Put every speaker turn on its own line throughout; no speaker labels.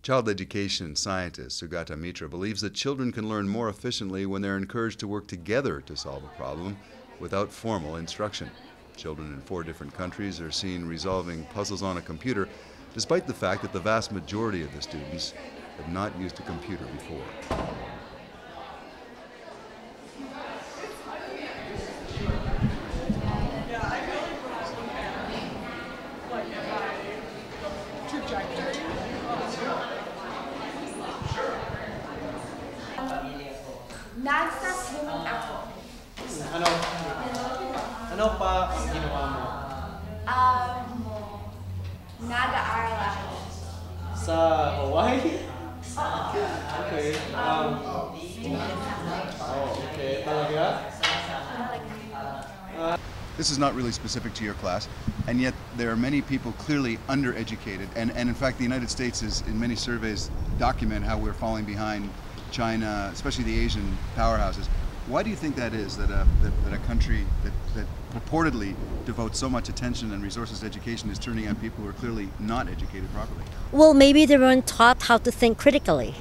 Child education scientist Sugata Mitra believes that children can learn more efficiently when they're encouraged to work together to solve a problem without formal instruction. Children in 4 different countries are seen resolving puzzles on a computer, despite the fact that the vast majority of the students have not used a computer before.
Nagsa-swimming ako.
Ano pa ang ginawa mo?
Nag-aaral ako.
Sa Hawaii? Okay. Okay. Talaga?
This is not really specific to your class, and yet there are many people clearly undereducated, and in fact the United States is, in many surveys, document how we're falling behind China, especially the Asian powerhouses. Why do you think that is, that a country that purportedly devotes so much attention and resources to education is turning out people who are clearly not educated properly?
Well, maybe they weren't taught how to think critically.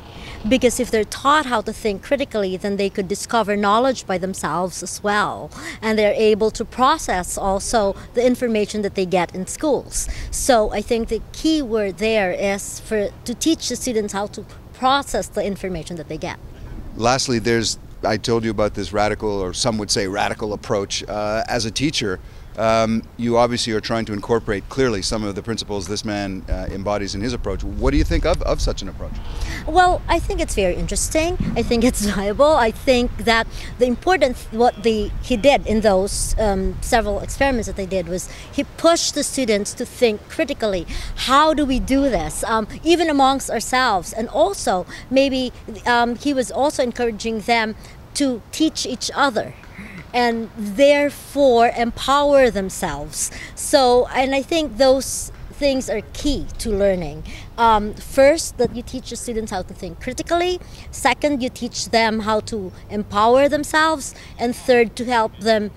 Because if they're taught how to think critically, then they could discover knowledge by themselves as well. And they're able to process also the information that they get in schools. So I think the key word there is to teach the students how to process the information that they get.
Lastly, I told you about this radical, or some would say radical approach. As a teacher, you obviously are trying to incorporate clearly some of the principles this man embodies in his approach. What do you think of such an approach?
Well, I think it's very interesting. I think it's viable. I think that the important, he did in those several experiments that they did was he pushed the students to think critically. How do we do this? Even amongst ourselves. And also, maybe he was also encouraging them to teach each other and therefore empower themselves. So, and I think those things are key to learning. First, that you teach the students how to think critically. Second, you teach them how to empower themselves. And third, to help them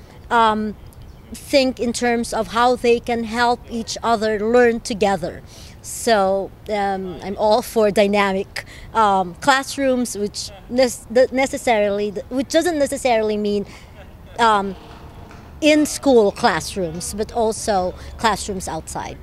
think in terms of how they can help each other learn together. So I'm all for dynamic classrooms, which doesn't necessarily mean in school classrooms, but also classrooms outside.